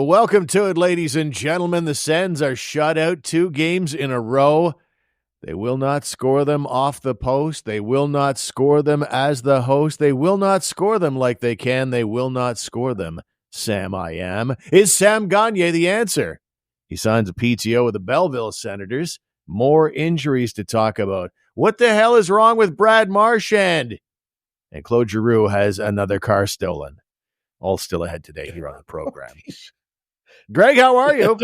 Well, welcome to it, ladies and gentlemen. The Sens are shut out 2 games in a row. They will not score them off the post. They will not score them as the host. They will not score them like they can. They will not score them, Sam I am. Is Sam Gagner the answer? He signs a PTO with the Belleville Senators. More injuries to talk about. What the hell is wrong with Brad Marchand? And Claude Giroux has another car stolen. All still ahead today here on the program. Greg, how are you?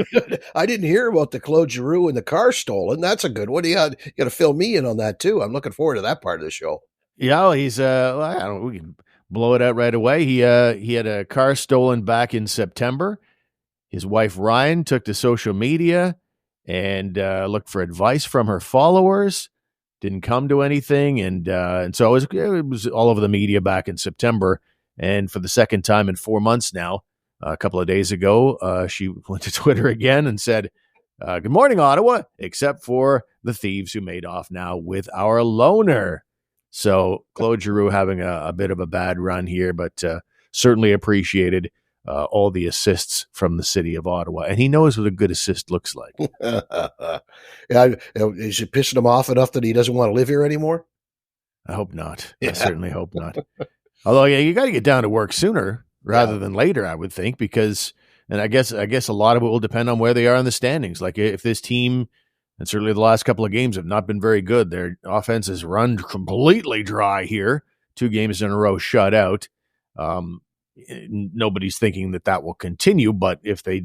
I didn't hear about the Claude Giroux and the car stolen. That's a good one. You got to fill me in on that, too. I'm looking forward to that part of the show. Yeah, he's, I don't know, we can blow it out right away. He had a car stolen back in September. His wife, Ryan, took to social media and looked for advice from her followers. Didn't come to anything. And so it was all over the media back in September. And for the second time in 4 months now, a couple of days ago, she went to Twitter again and said, good morning, Ottawa, except for the thieves who made off now with our loaner. So Claude Giroux having a bit of a bad run here, but certainly appreciated all the assists from the city of Ottawa. And he knows what a good assist looks like. Yeah, is it pissing him off enough that he doesn't want to live here anymore? I hope not. Yeah. I certainly hope not. Although, yeah, you got to get down to work sooner rather than later, I would think, because, and I guess a lot of it will depend on where they are in the standings. Like if this team, and certainly the last couple of games have not been very good, their offense has run completely dry here, 2 games in a row shut out. Nobody's thinking that will continue, but if they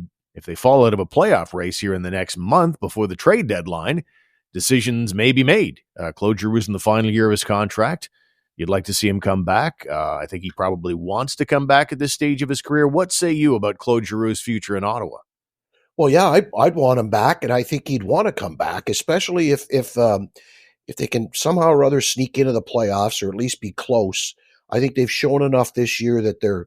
fall out of a playoff race here in the next month before the trade deadline, decisions may be made. Claude Giroux is in the final year of his contract. You'd like to see him come back. I think he probably wants to come back at this stage of his career. What say you about Claude Giroux's future in Ottawa? Well, yeah, I'd want him back, and I think he'd want to come back, especially if they can somehow or other sneak into the playoffs or at least be close. I think they've shown enough this year that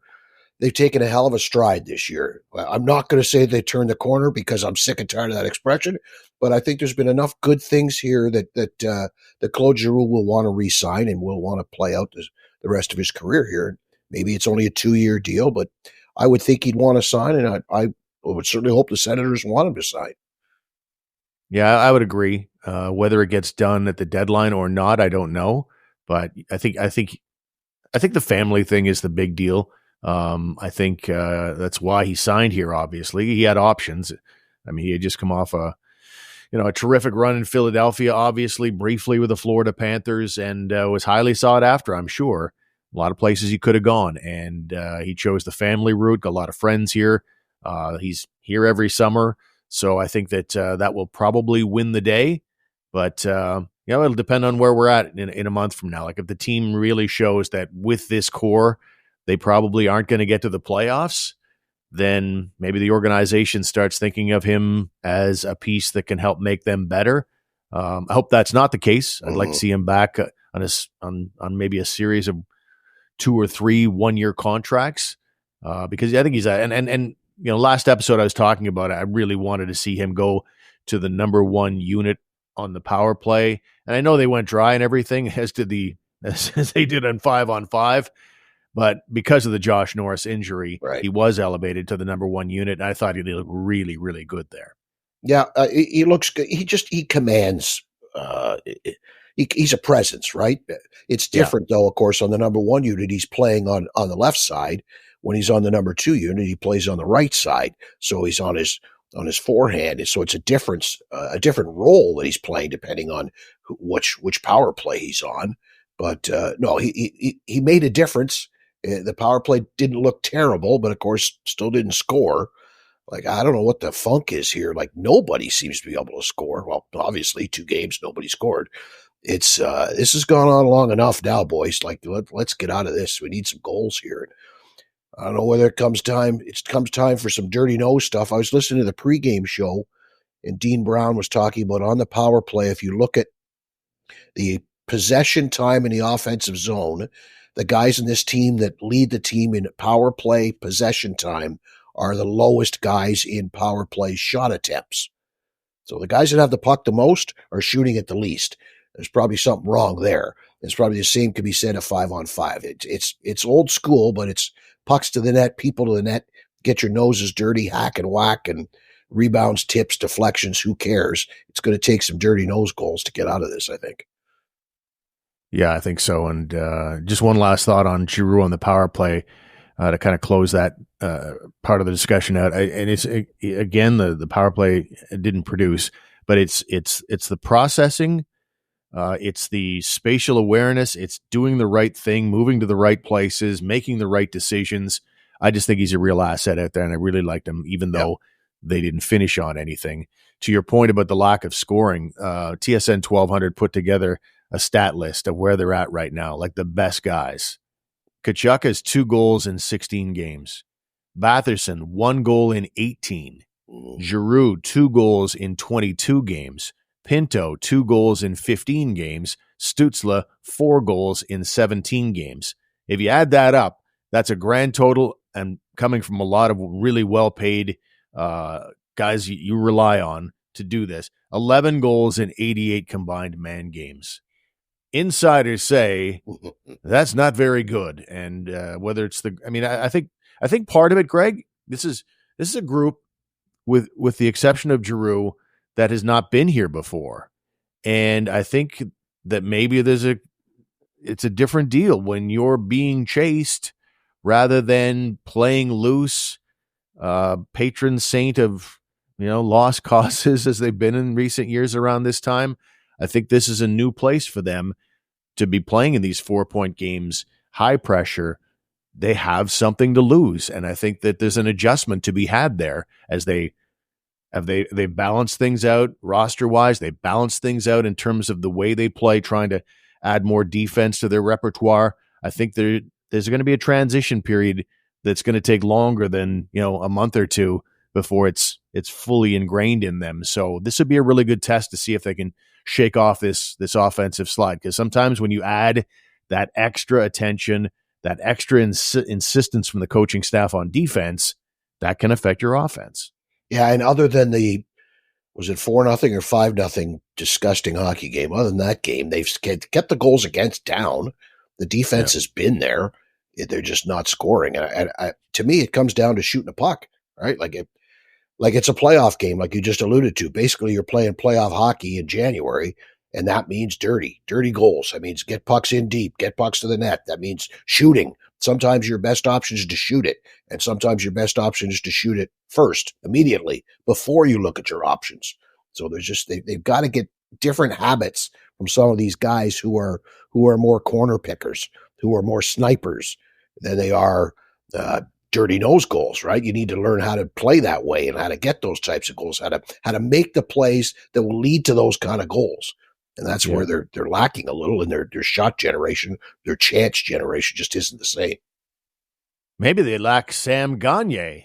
they've taken a hell of a stride this year. I'm not going to say they turned the corner because I'm sick and tired of that expression, but I think there's been enough good things here that Claude Giroux will want to re-sign and will want to play out the rest of his career here. Maybe it's only a 2-year deal, but I would think he'd want to sign, and I would certainly hope the Senators want him to sign. Yeah, I would agree. Whether it gets done at the deadline or not, I don't know. But I think the family thing is the big deal. I think that's why he signed here. Obviously, he had options. I mean, he had just come off a terrific run in Philadelphia, obviously briefly with the Florida Panthers, and was highly sought after. I'm sure a lot of places he could have gone, and he chose the family route. Got a lot of friends here. He's here every summer, so I think that will probably win the day. But it'll depend on where we're at in a month from now. Like if the team really shows that with this core, they probably aren't going to get to the playoffs, then maybe the organization starts thinking of him as a piece that can help make them better. I hope that's not the case. I'd like to see him back on maybe a series of 2 or 3 1-year contracts because I think he's last episode I was talking about it, I really wanted to see him go to the number 1 unit on the power play, and I know they went dry and everything as they did on 5-on-5. But because of the Josh Norris injury, He was elevated to the number 1 unit, and I thought he looked really, really good there. Yeah, he looks good. He commands. He's a presence, right? It's different, though, of course, on the number 1 unit. He's playing on the left side. When he's on the number 2 unit, he plays on the right side. So he's on his forehand. So it's a different role that he's playing depending on which power play he's on. But no, he made a difference. The power play didn't look terrible, but of course still didn't score. Like, I don't know what the funk is here. Like, nobody seems to be able to score. Well, obviously 2 games, nobody scored. It's this has gone on long enough now, boys. Like, let's get out of this. We need some goals here. I don't know whether it comes time for some dirty nose stuff. I was listening to the pregame show, and Dean Brown was talking about on the power play. If you look at the possession time in the offensive zone, the guys in this team that lead the team in power play possession time are the lowest guys in power play shot attempts. So the guys that have the puck the most are shooting at the least. There's probably something wrong there. It's probably the same could be said of 5-on-5. It's old school, but it's pucks to the net, people to the net, get your noses dirty, hack and whack, and rebounds, tips, deflections. Who cares? It's going to take some dirty nose goals to get out of this, I think. Yeah, I think so. And just one last thought on Giroux on the power play to kind of close that part of the discussion out. And it's again the power play didn't produce, but it's the processing, it's the spatial awareness, it's doing the right thing, moving to the right places, making the right decisions. I just think he's a real asset out there, and I really liked him, even though they didn't finish on anything. To your point about the lack of scoring, TSN 1200 put together a stat list of where they're at right now, like the best guys. Tkachuk has 2 goals in 16 games. Batherson, 1 goal in 18. Giroux, 2 goals in 22 games. Pinto, 2 goals in 15 games. Stützle, 4 goals in 17 games. If you add that up, that's a grand total, and coming from a lot of really well-paid guys you rely on to do this, 11 goals in 88 combined man games. Insiders say that's not very good, and whether it's I think part of it, Greg, this is a group with the exception of Giroux that has not been here before, and I think that maybe it's a different deal when you're being chased rather than playing loose, patron saint of lost causes as they've been in recent years around this time. I think this is a new place for them to be playing in these 4-point games, high pressure. They have something to lose, and I think that there's an adjustment to be had there as they balance things out roster-wise. They balance things out in terms of the way they play, trying to add more defense to their repertoire. I think there's going to be a transition period that's going to take longer than a month or two before it's fully ingrained in them. So this would be a really good test to see if they can shake off this offensive slide, because sometimes when you add that extra attention, that extra insistence from the coaching staff on defense, that can affect your offense. Yeah, and other than was it 4-0 or 5-0 disgusting hockey game? Other than that game, they've kept the goals against down. The defense has been there. They're just not scoring. And to me, it comes down to shooting a puck, right? Like it's a playoff game, like you just alluded to. Basically, you're playing playoff hockey in January, and that means dirty goals. That means get pucks in deep, get pucks to the net. That means shooting. Sometimes your best option is to shoot it, and sometimes your best option is to shoot it first, immediately, before you look at your options. So they've got to get different habits from some of these guys who are more corner pickers, who are more snipers than they are dirty nose goals, right? You need to learn how to play that way and how to get those types of goals, how to make the plays that will lead to those kind of goals. And that's where they're lacking a little in their shot generation. Their chance generation just isn't the same. Maybe they lack Sam Gagner.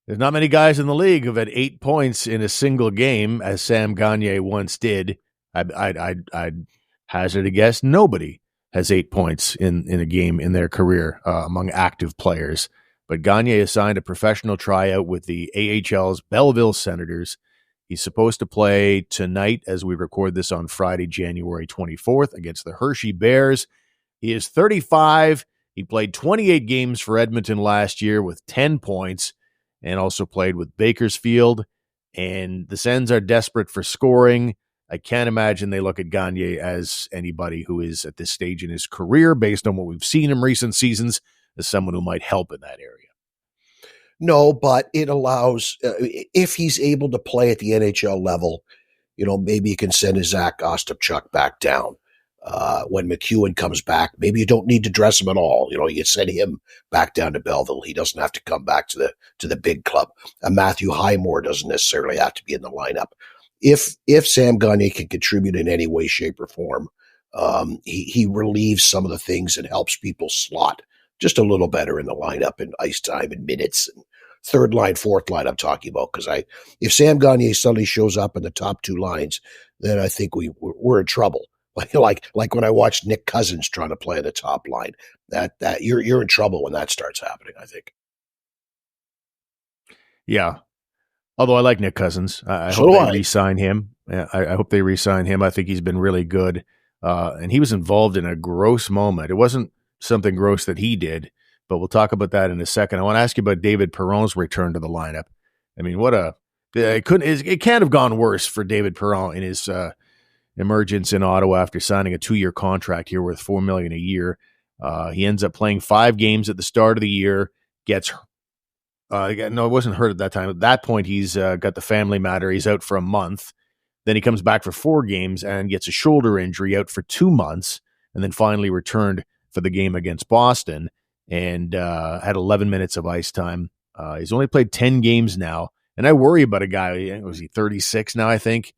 There's not many guys in the league who've had 8 points in a single game, as Sam Gagner once did. I'd hazard a guess nobody has 8 points in a game in their career among active players. But Gagner has signed a professional tryout with the AHL's Belleville Senators. He's supposed to play tonight as we record this on Friday, January 24th against the Hershey Bears. He is 35. He played 28 games for Edmonton last year with 10 points and also played with Bakersfield. And the Sens are desperate for scoring. I can't imagine they look at Gagner as anybody who is at this stage in his career, based on what we've seen in recent seasons, as someone who might help in that area. No, but it allows, if he's able to play at the NHL level, maybe you can send his Zach Ostapchuk back down. When McEwen comes back, maybe you don't need to dress him at all. You send him back down to Belleville. He doesn't have to come back to the big club. Matthew Highmore doesn't necessarily have to be in the lineup. If Sam Gagner can contribute in any way, shape, or form, he relieves some of the things and helps people slot just a little better in the lineup and ice time and minutes and third line, fourth line. I'm talking about, because if Sam Gagner suddenly shows up in the top 2 lines, then I think we're in trouble. Like when I watched Nick Cousins trying to play in the top line, that you're in trouble when that starts happening, I think. Yeah. Although I like Nick Cousins. I hope they re-sign him. I hope they re-sign him. I think he's been really good. And he was involved in a gross moment. It wasn't something gross that he did, but we'll talk about that in a second. I want to ask you about David Perron's return to the lineup. I mean, it can't have gone worse for David Perron in his emergence in Ottawa after signing a 2-year contract here worth $4 million a year. He ends up playing 5 games at the start of the year, gets no, it wasn't hurt at that time. At that point, he's got the family matter. He's out for a month. Then he comes back for 4 games and gets a shoulder injury, out for 2 months, and then finally returned for the game against Boston and had 11 minutes of ice time. He's only played 10 games now, and I worry about a guy. Was he 36 now, I think?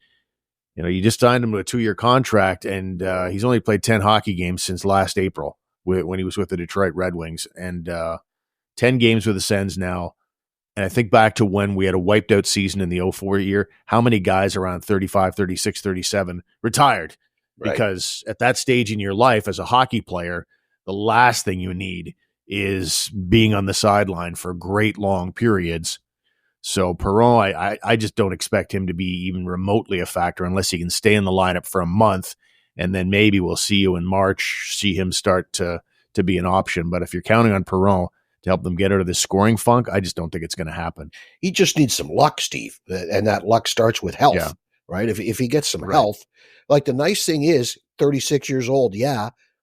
You just signed him to a 2-year contract, and he's only played 10 hockey games since last April when he was with the Detroit Red Wings, and 10 games with the Sens now. And I think back to when we had a wiped out season in the 04 year, how many guys around 35, 36, 37 retired? Right. Because at that stage in your life as a hockey player, the last thing you need is being on the sideline for great long periods. So Perron, I just don't expect him to be even remotely a factor unless he can stay in the lineup for a month, and then maybe we'll see you in March, see him start to be an option. But if you're counting on Perron to help them get out of this scoring funk, I just don't think it's going to happen. He just needs some luck, Steve, and that luck starts with health, right? If he gets some health, like the nice thing is 36 years old,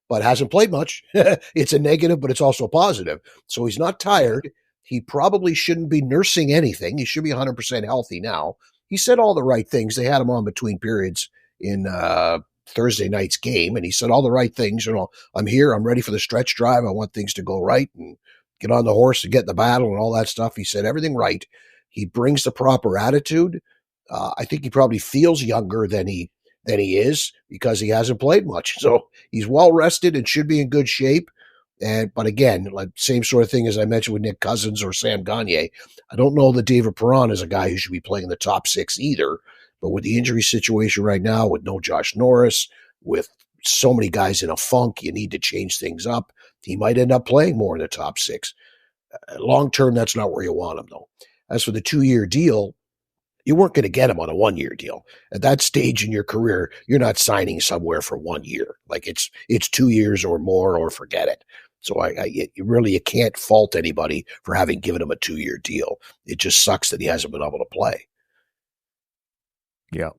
but hasn't played much. It's a negative, but it's also a positive. So he's not tired. He probably shouldn't be nursing anything. He should be 100% healthy now. He said all the right things. They had him on between periods in Thursday night's game, and he said all the right things. I'm here. I'm ready for the stretch drive. I want things to go right and get on the horse and get in the battle and all that stuff. He said everything right. He brings the proper attitude. I think he probably feels younger than he is because he hasn't played much. So he's well rested and should be in good shape. But again, like same sort of thing as I mentioned with Nick Cousins or Sam Gagner. I don't know that David Perron is a guy who should be playing in the top 6 either. But with the injury situation right now, with no Josh Norris, with so many guys in a funk, you need to change things up. He might end up playing more in the top 6. Long term, that's not where you want him, though. As for the 2-year deal, you weren't going to get him on a 1-year deal. At that stage in your career, you're not signing somewhere for 1 year. Like it's 2 years or more, or forget it. So you can't fault anybody for having given him a 2-year deal. It just sucks that he hasn't been able to play. Yeah.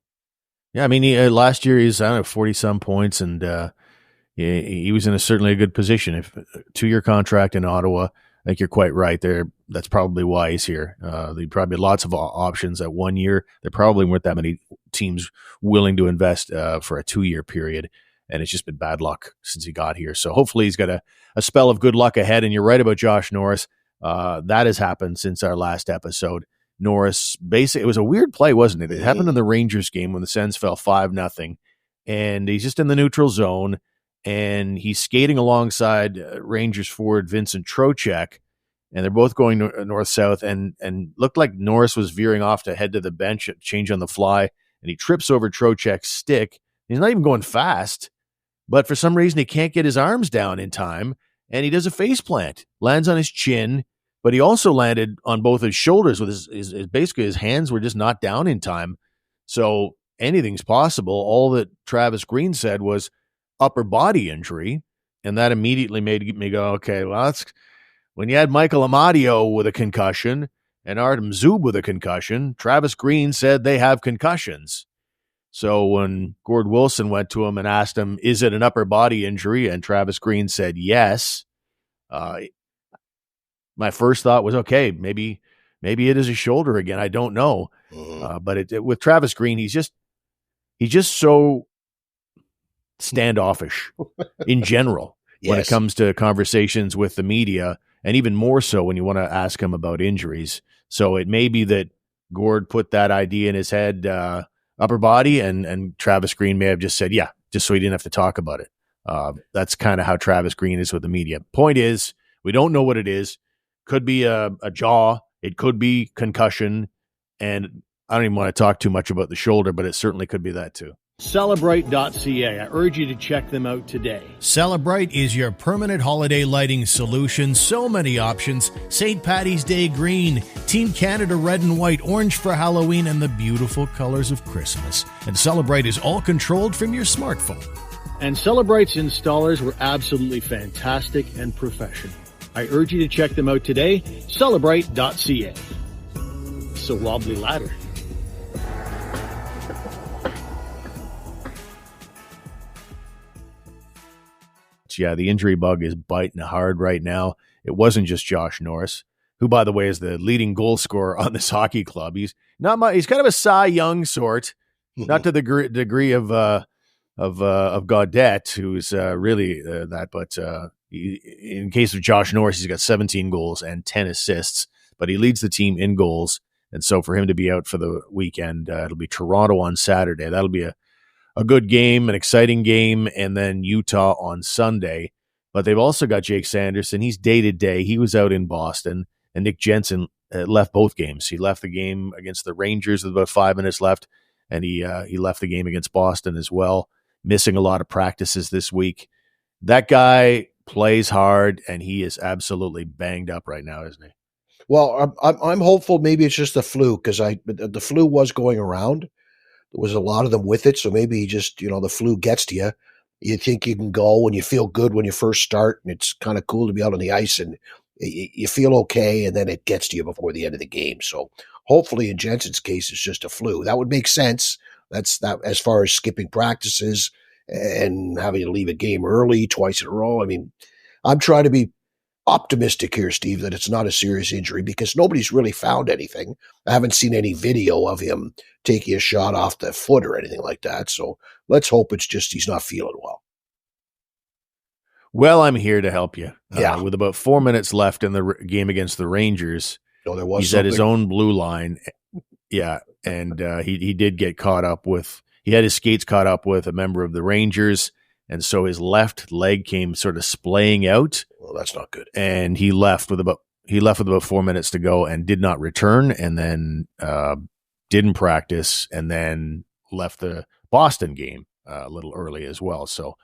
I mean, last year he's 40-some points, and he was in certainly a good position. If 2-year contract in Ottawa, I think you're quite right there. That's probably why he's here. There'd probably be lots of options at 1 year. There probably weren't that many teams willing to invest for a 2-year period, and it's just been bad luck since he got here. So hopefully he's got a spell of good luck ahead. And you're right about Josh Norris. That has happened since our last episode. Norris, basically, it was a weird play, wasn't it? It happened in the Rangers game when the Sens fell 5-0, and he's just in the neutral zone, and he's skating alongside Rangers forward Vincent Trocheck, and they're both going north-south, and looked like Norris was veering off to head to the bench, change on the fly, and he trips over Trocheck's stick. He's not even going fast, but for some reason he can't get his arms down in time, and he does a faceplant, lands on his chin, but he also landed on both his shoulders with his basically his hands were just not down in time. So anything's possible. All that Travis Green said was upper body injury, and that immediately made me go, okay, well, that's when you had Michael Amadio with a concussion and Artem Zub with a concussion. Travis Green said they have concussions. So when Gord Wilson went to him and asked him, is it an upper body injury? And Travis Green said yes. My first thought was, okay, maybe it is a shoulder again. I don't know. But with Travis Green, he's just so standoffish in general when it comes to conversations with the media, and even more so when you want to ask him about injuries. So it may be that Gord put that idea in his head, upper body, and Travis Green may have just said, yeah, just so he didn't have to talk about it. That's kind of how Travis Green is with the media. Point is, we don't know what it is. Could be a jaw. It could be concussion. And I don't even want to talk too much about the shoulder, but it certainly could be that too. Celebrate.ca. I urge you to check them out today. Celebrate is your permanent holiday lighting solution. So many options. St. Paddy's Day green, Team Canada red and white, orange for Halloween, and the beautiful colors of Christmas. And Celebrate is all controlled from your smartphone. And Celebrate's installers were absolutely fantastic and professional. I urge you to check them out today. Celebrate.ca. It's a wobbly ladder. Yeah, the injury bug is biting hard right now. It wasn't just Josh Norris, who, by the way, is the leading goal scorer on this hockey club. He's he's kind of a Cy Young sort, not to the degree of Gaudette, who's really that. But in case of Josh Norris, he's got 17 goals and 10 assists, but he leads the team in goals. And so for him to be out for the weekend, it'll be Toronto on Saturday. That'll be a good game, an exciting game, and then Utah on Sunday. But they've also got Jake Sanderson. He's day-to-day. He was out in Boston, and Nick Jensen left both games. He left the game against the Rangers with about 5 minutes left, and he left the game against Boston as well, missing a lot of practices this week. That guy plays hard, and he is absolutely banged up right now, isn't he? Well, I'm hopeful maybe it's just the flu, because the flu was going around. There was a lot of them with it, so maybe he just, the flu gets to you. You think you can go and you feel good when you first start, and it's kind of cool to be out on the ice, and you feel okay, and then it gets to you before the end of the game. So hopefully in Jensen's case, it's just a flu. That would make sense. That's that as far as skipping practices and having to leave a game early twice in a row. I mean, I'm trying to be optimistic here, Steve, that it's not a serious injury, because nobody's really found anything. I haven't seen any video of him taking a shot off the foot or anything like that. So let's hope it's just he's not feeling well. Well, I'm here to help you. Yeah. With about 4 minutes left in the game against the Rangers, he's at his own blue line. Yeah, and he did get caught up with – he had his skates caught up with a member of the Rangers, and so his left leg came sort of splaying out. Well, that's not good. And he left with about 4 minutes to go and did not return, and then didn't practice, and then left the Boston game a little early as well. So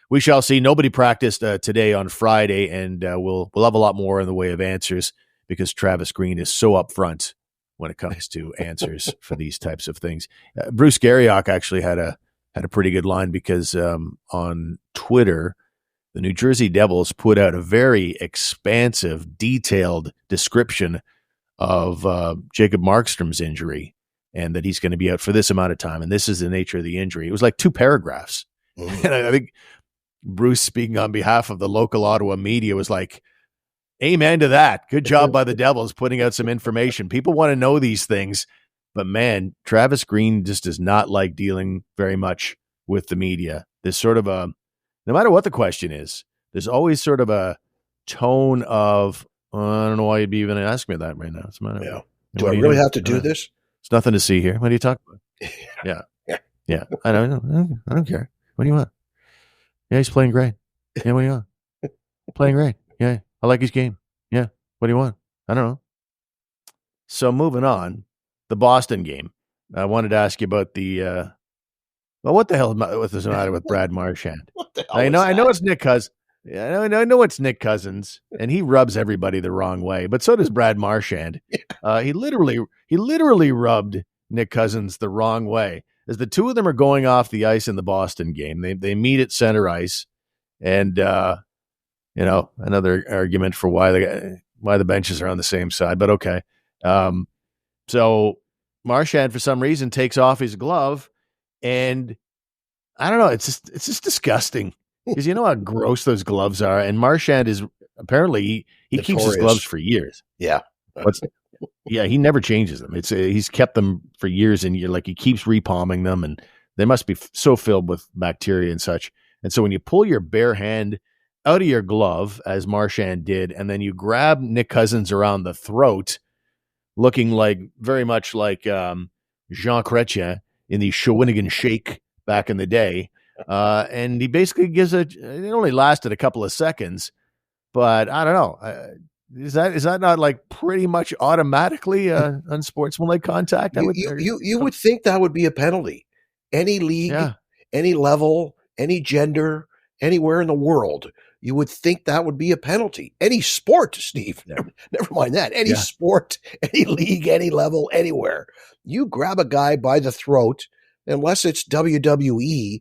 we shall see. Nobody practiced today on Friday, and we'll have a lot more in the way of answers, because Travis Green is so upfront when it comes to answers for these types of things. Bruce Garriock actually had a pretty good line, because on Twitter, the New Jersey Devils put out a very expansive, detailed description of Jacob Markstrom's injury, and that he's going to be out for this amount of time, and this is the nature of the injury. It was like 2 paragraphs. And I think Bruce, speaking on behalf of the local Ottawa media, was like, amen to that. Good job by the Devils putting out some information. People want to know these things. But man, Travis Green just does not like dealing very much with the media. There's sort of no matter what the question is, there's always sort of a tone of, I don't know why you'd be even asking me that right now. What's the matter? Yeah. Do I really have to do this? It's nothing to see here. What are you talking about? Yeah. I don't care. What do you want? Yeah, he's playing great. Yeah, what do you want? Playing great. Yeah, I like his game. Yeah, what do you want? I don't know. So moving on. The Boston game. I wanted to ask you about the what the hell is the matter with Brad Marchand? I know it's Nick Cousins. Yeah, I know it's Nick Cousins, and he rubs everybody the wrong way. But so does Brad Marchand. He literally rubbed Nick Cousins the wrong way. As the two of them are going off the ice in the Boston game, they meet at center ice, and another argument for why the benches are on the same side. But okay. So Marchand, for some reason, takes off his glove, and I don't know. It's just disgusting, because you know how gross those gloves are. And Marchand is apparently he keeps his gloves for years. Yeah, he never changes them. He's kept them for years, and he keeps repalming them, and they must be so filled with bacteria and such. And so when you pull your bare hand out of your glove, as Marchand did, and then you grab Nick Cousins around the throat, looking very much like Jean Chrétien in the Shawinigan Shake back in the day. And he basically it only lasted a couple of seconds, but I don't know. Is that not pretty much automatically unsportsmanlike contact? You would think that would be a penalty. Any league, any level, any gender, anywhere in the world, you would think that would be a penalty. Any sport, Steve, never mind that. Any sport, any league, any level, anywhere. You grab a guy by the throat, unless it's WWE,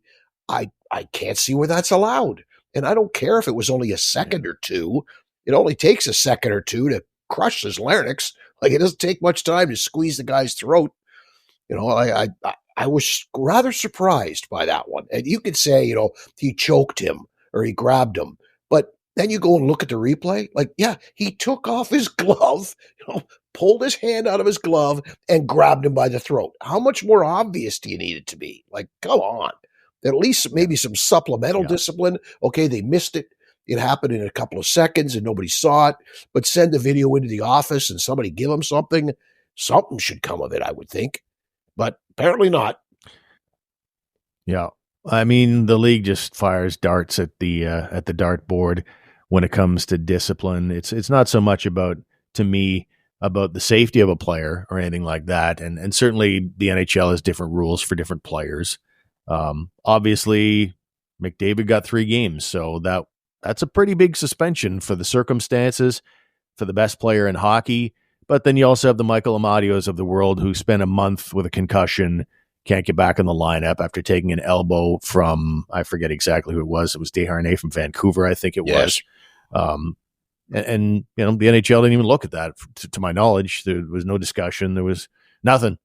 I can't see where that's allowed. And I don't care if it was only a second or two. it only takes a second or two to crush his larynx. Like, it doesn't take much time to squeeze the guy's throat. I was rather surprised by that one. And you could say, he choked him or he grabbed him, but then you go and look at the replay. Like, yeah, he took off his glove, pulled his hand out of his glove and grabbed him by the throat. How much more obvious do you need it to be? Like, come on. At least maybe some supplemental discipline. Okay, they missed it. It happened in a couple of seconds and nobody saw it, but send the video into the office and somebody give them something. Something should come of it, I would think, but apparently not. Yeah. I mean, the league just fires darts at the dartboard when it comes to discipline. It's not so much about the safety of a player or anything like that. And certainly the NHL has different rules for different players. Obviously McDavid got 3 games, so that's a pretty big suspension for the circumstances for the best player in hockey. But then you also have the Michael Amadios of the world who spent a month with a concussion, can't get back in the lineup after taking an elbow from, I forget exactly who it was. It was Desharnais from Vancouver, I think it was. And the NHL didn't even look at that. To my knowledge, there was no discussion. There was nothing.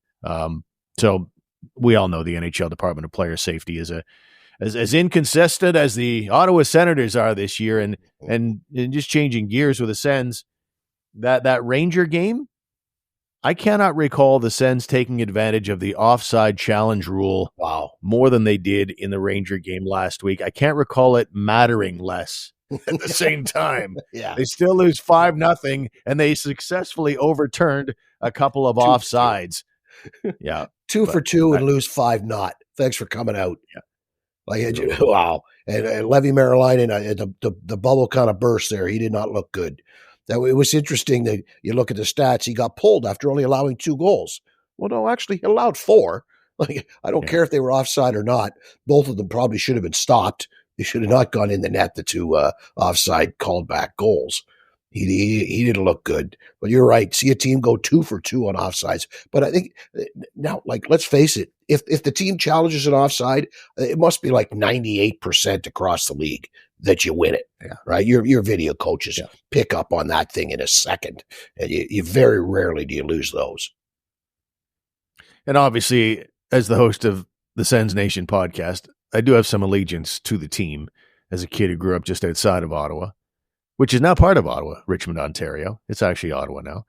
So we all know the NHL Department of Player Safety is as inconsistent as the Ottawa Senators are this year. And just changing gears with the Sens, that Ranger game, I cannot recall the Sens taking advantage of the offside challenge rule more than they did in the Ranger game last week. I can't recall it mattering less at the same time. They still lose 5-0, and they successfully overturned a couple of offsides. Yeah. 2 for 2 and lose 5-0. Thanks for coming out. Yeah. Wow. And Levy Marilainen, the bubble kind of burst there. He did not look good. It was interesting that you look at the stats. He got pulled after only allowing 2 goals. Well, no, actually, he allowed 4. Like, I don't care if they were offside or not. Both of them probably should have been stopped. They should have not gone in the net, the 2 offside called back goals. He didn't look good. But you're right. See a team go 2 for 2 on offsides. But I think now, let's face it. If the team challenges an offside, it must be like 98% across the league that you win it, right? Your video coaches pick up on that thing in a second, and you very rarely do you lose those. And obviously, as the host of the Sens Nation podcast, I do have some allegiance to the team as a kid who grew up just outside of Ottawa, which is now part of Ottawa, Richmond, Ontario. It's actually Ottawa now.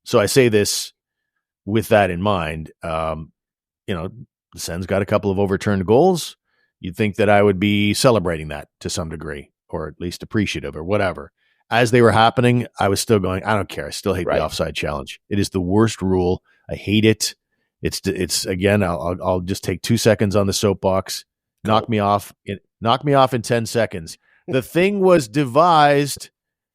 So I say this with that in mind. The Sens got a couple of overturned goals. You'd think that I would be celebrating that to some degree, or at least appreciative or whatever. As they were happening, I was still going, I don't care. I still hate the offside challenge. It is the worst rule. I hate it. It's again, I'll just take 2 seconds on the soapbox. Knock me off in 10 seconds. The thing was devised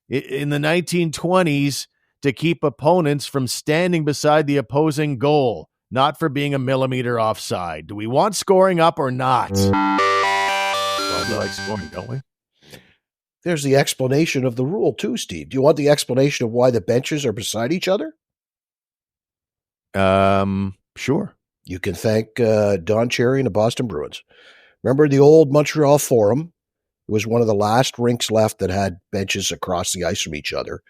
in the 1920s to keep opponents from standing beside the opposing goal, not for being a millimeter offside. Do we want scoring up or not? Well, we like scoring, don't we? There's the explanation of the rule too, Steve. Do you want the explanation of why the benches are beside each other? Sure. You can thank Don Cherry and the Boston Bruins. Remember the old Montreal Forum? It was one of the last rinks left that had benches across the ice from each other.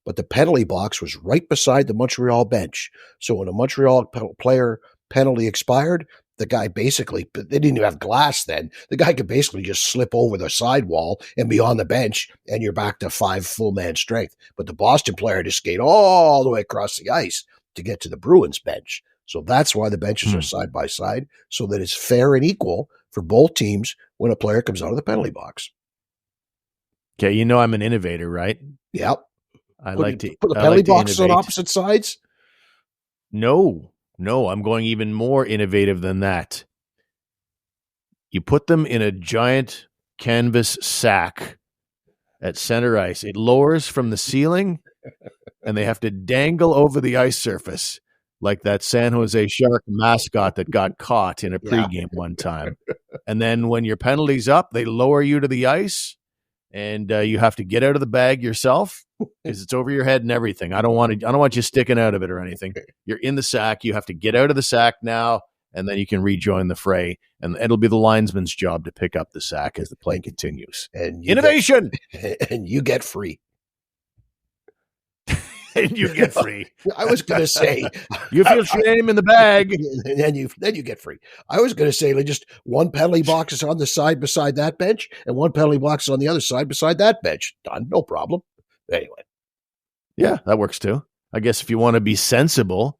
But the penalty box was right beside the Montreal bench. So when a Montreal player penalty expired, the guy basically, they didn't even have glass then. The guy could basically just slip over the sidewall and be on the bench, and you're back to 5 full man strength. But the Boston player had to skate all the way across the ice to get to the Bruins bench. So that's why the benches are side by side, so that it's fair and equal for both teams when a player comes out of the penalty box. Okay, I'm an innovator, right? Yep. I like to put the penalty boxes on opposite sides. No, I'm going even more innovative than that. You put them in a giant canvas sack at center ice. It lowers from the ceiling, and they have to dangle over the ice surface like that San Jose Shark mascot that got caught in a pregame one time. And then when your penalty's up, they lower you to the ice, and you have to get out of the bag yourself because it's over your head and everything. I don't want you sticking out of it or anything. You're in the sack. You have to get out of the sack now and then you can rejoin the fray, and it'll be the linesman's job to pick up the sack as the play continues. And Innovation! And you get free. And you get free. I was going to say, you feel shame in the bag, and then you get free. I was going to say, like, just one penalty box is on the side beside that bench, and one penalty box is on the other side beside that bench. Done, no problem. Anyway, yeah, that works too. I guess if you want to be sensible,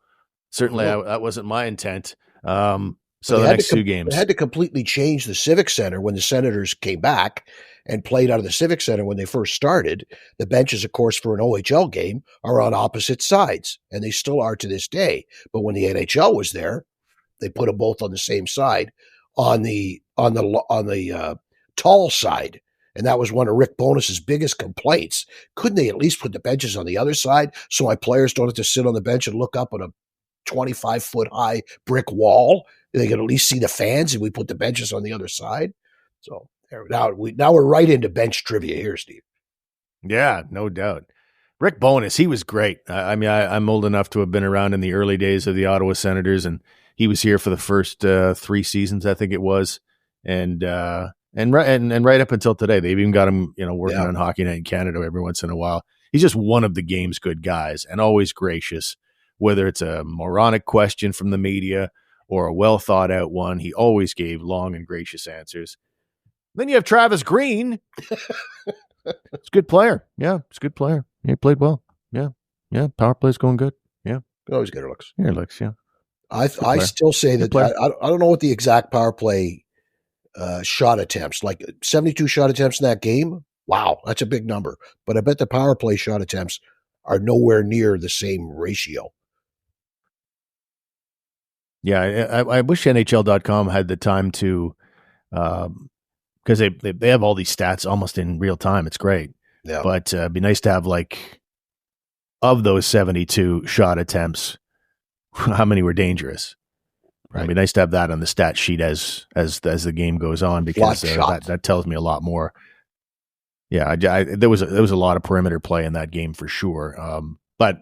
certainly that wasn't my intent. So the next two games, they had to completely change the Civic Center when the Senators came back and played out of the Civic Center when they first started. The benches, of course, for an OHL game are on opposite sides, and they still are to this day. But when the NHL was there, they put them both on the same side, on the tall side, and that was one of Rick Bonus's biggest complaints. Couldn't they at least put the benches on the other side so my players don't have to sit on the bench and look up at a 25-foot high brick wall? They can at least see the fans, and we put the benches on the other side. So now we're right into bench trivia here, Steve. Yeah, no doubt. Rick Bonus, he was great. I mean, I'm old enough to have been around in the early days of the Ottawa Senators, and he was here for the first 3 seasons, I think it was, and right up until today. They've even got him, working on Hockey Night in Canada every once in a while. He's just one of the game's good guys, and always gracious. Whether it's a moronic question from the media or a well thought out one, he always gave long and gracious answers. Then you have Travis Green. He's a good player. Yeah, he's a good player. He played well. Yeah. Power play's going good. Yeah. Always get her looks. Yeah, looks. Yeah. I still say that I don't know what the exact power play shot attempts, like 72 shot attempts in that game. Wow, that's a big number. But I bet the power play shot attempts are nowhere near the same ratio. Yeah, I wish NHL.com had the time to, because they have all these stats almost in real time. It's great. Yeah. But it'd be nice to have, of those 72 shot attempts, how many were dangerous? Right. It'd be nice to have that on the stat sheet as the game goes on, because that tells me a lot more. Yeah, there was a lot of perimeter play in that game for sure. But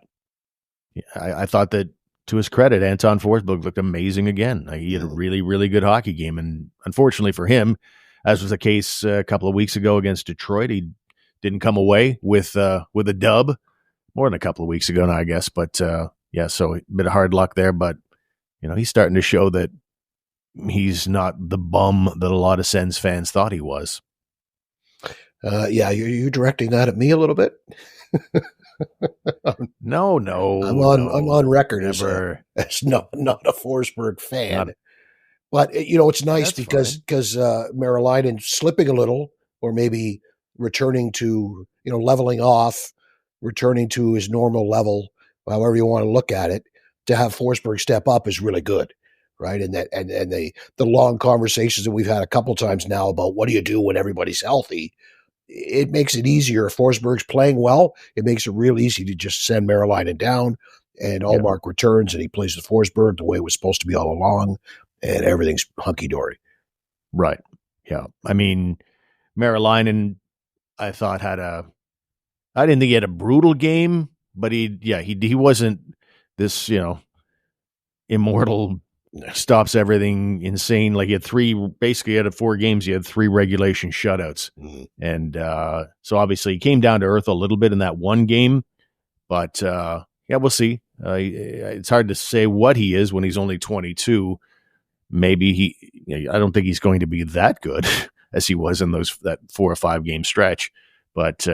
I thought that, to his credit, Anton Forsberg looked amazing again. He had a really, really good hockey game, and unfortunately for him, as was the case a couple of weeks ago against Detroit, he didn't come away with a dub. More than a couple of weeks ago now, I guess. But so a bit of hard luck there. But he's starting to show that he's not the bum that a lot of Sens fans thought he was. You're directing that at me a little bit. No. I'm on record as not a Forsberg fan. But it's nice because Marilainen slipping a little, or maybe returning to leveling off, returning to his normal level, however you want to look at it. To have Forsberg step up is really good, right? And the long conversations that we've had a couple times now about what do you do when everybody's healthy. It makes it easier. If Forsberg's playing well, it makes it real easy to just send Marilainen down, and Allmark returns, and he plays with Forsberg the way it was supposed to be all along, and everything's hunky-dory. Right. Yeah. I mean, Marilainen, I thought I didn't think he had a brutal game, but he wasn't this, immortal, stops everything insane. Like, he had out of 4 games, he had 3 regulation shutouts. Mm-hmm. And so obviously he came down to earth a little bit in that one game, but we'll see. It's hard to say what he is when he's only 22. Maybe I don't think he's going to be that good as he was in that 4 or 5 game stretch, but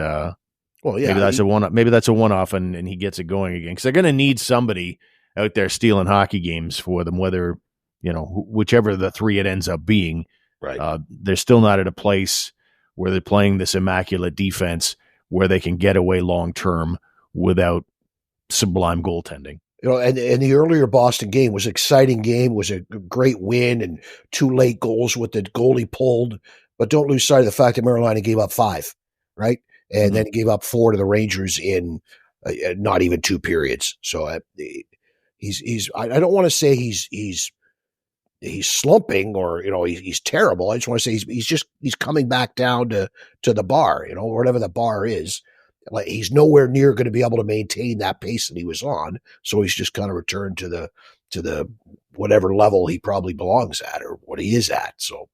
maybe that's a one-off and he gets it going again, because they're going to need somebody out there stealing hockey games for them, whether, whichever the 3 it ends up being. Right. They're still not at a place where they're playing this immaculate defense where they can get away long-term without sublime goaltending. And the earlier Boston game was an exciting game, was a great win, and 2 late goals with the goalie pulled. But don't lose sight of the fact that Marilainen gave up 5, right? And then he gave up 4 to the Rangers in not even 2 periods. So he's I don't want to say he's slumping or he's terrible. I just want to say he's coming back down to the bar, whatever the bar is. Like, he's nowhere near going to be able to maintain that pace that he was on. So he's just kind of returned to to the whatever level he probably belongs at or what he is at. So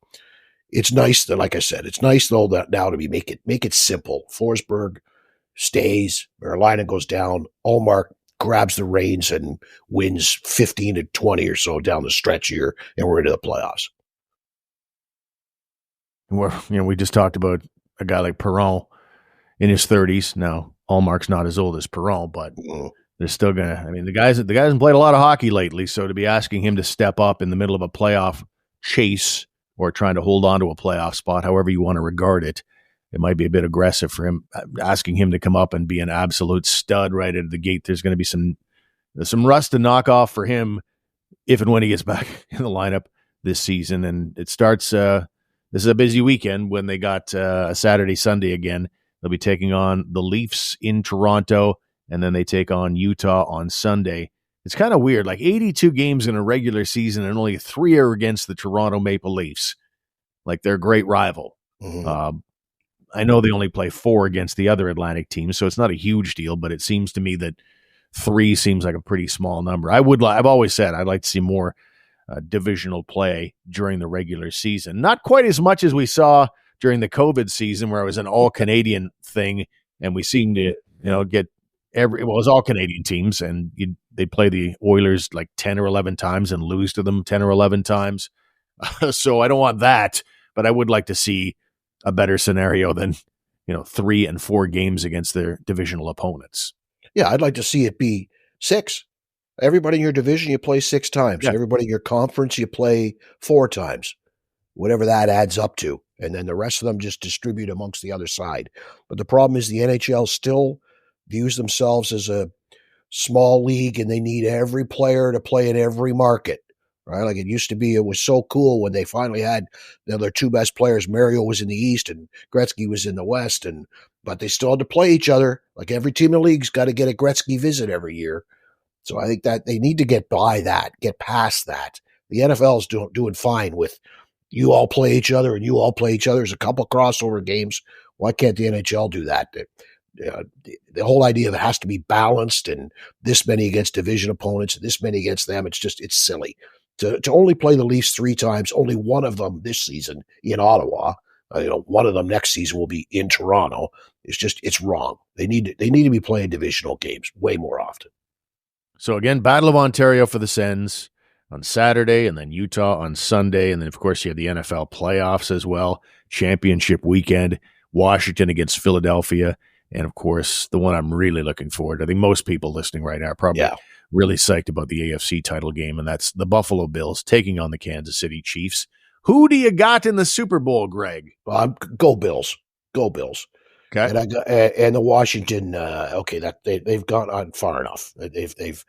it's nice that, like I said, it's nice though that now to make it simple. Forsberg stays, Carolina goes down, Ullmark grabs the reins and wins 15 to 20 or so down the stretch here, and we're into the playoffs. We just talked about a guy like Perron in his 30s. Now, Ullmark's not as old as Perron, but they're still going to, I mean, the guy hasn't played a lot of hockey lately, so to be asking him to step up in the middle of a playoff chase or trying to hold on to a playoff spot, however you want to regard it, it might be a bit aggressive for him. Asking him to come up and be an absolute stud right out of the gate, there's going to be some rust to knock off for him if and when he gets back in the lineup this season. And it starts, this is a busy weekend when they got a Saturday, Sunday again. They'll be taking on the Leafs in Toronto, and then they take on Utah on Sunday. It's kind of weird, like 82 games in a regular season and only 3 are against the Toronto Maple Leafs. Like they're a great rival. Mm-hmm. I know they only play 4 against the other Atlantic teams, so it's not a huge deal, but it seems to me that 3 seems like a pretty small number. I've always said I'd like to see more divisional play during the regular season. Not quite as much as we saw during the COVID season where it was an all-Canadian thing, and we seemed to get it was all Canadian teams, and they play the Oilers like 10 or 11 times and lose to them 10 or 11 times. So I don't want that, but I would like to see a better scenario than 3 and 4 games against their divisional opponents. Yeah, I'd like to see it be 6. Everybody in your division, you play 6 times. Yeah. Everybody in your conference, you play 4 times, whatever that adds up to. And then the rest of them just distribute amongst the other side. But the problem is the NHL still views themselves as a small league, and they need every player to play in every market, right? Like it used to be, it was so cool when they finally had their 2 best players. Mario was in the East and Gretzky was in the West, but they still had to play each other. Like every team in the league's got to get a Gretzky visit every year. So I think that they need to get by that, get past that. The NFL is doing fine with you all play each other and you all play each other. There's a couple crossover games. Why can't the NHL do that? The whole idea of it has to be balanced and this many against division opponents and this many against them. It's silly to only play the Leafs 3 times. Only one of them this season in Ottawa. One of them next season will be in Toronto. It's wrong. They need to be playing divisional games way more often. So again, Battle of Ontario for the Sens on Saturday, and then Utah on Sunday, and then of course you have the NFL playoffs as well. Championship weekend, Washington against Philadelphia. And, of course, the one I'm really looking forward to, I think most people listening right now are probably really psyched about the AFC title game, and that's the Buffalo Bills taking on the Kansas City Chiefs. Who do you got in the Super Bowl, Greg? Go Bills. Go Bills. Okay. And the Washington, they've gone on far enough. They've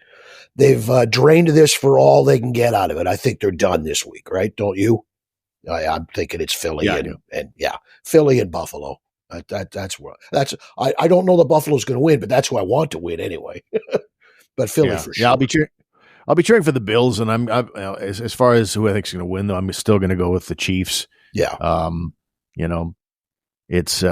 drained this for all they can get out of it. I think they're done this week, right? Don't you? I'm thinking it's Philly Philly and Buffalo. I don't know that Buffalo's going to win, but that's who I want to win anyway. But Philly for sure. Yeah, I'll be cheering for the Bills, and I'm as far as who I think is going to win, though, I'm still going to go with the Chiefs. Yeah. It's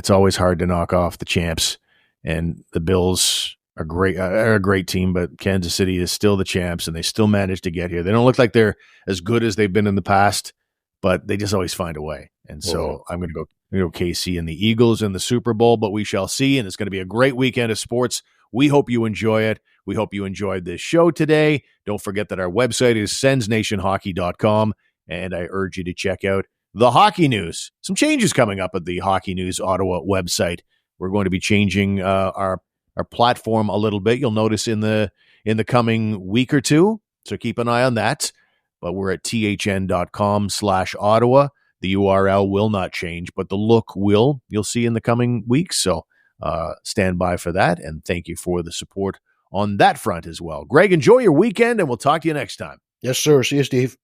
always hard to knock off the champs, and the Bills are a great team, but Kansas City is still the champs, and they still managed to get here. They don't look like they're as good as they've been in the past, but they just always find a way. And so I'm going to go KC and the Eagles in the Super Bowl, but we shall see. And it's going to be a great weekend of sports. We hope you enjoy it. We hope you enjoyed this show today. Don't forget that our website is sensnationhockey.com, and I urge you to check out the Hockey News. Some changes coming up at the Hockey News Ottawa website. We're going to be changing our platform a little bit. You'll notice in the coming week or two, so keep an eye on that. But we're at thn.com/Ottawa. The URL will not change, but the look will. You'll see in the coming weeks. So stand by for that. And thank you for the support on that front as well. Greg, enjoy your weekend, and we'll talk to you next time. Yes, sir. See you, Steve.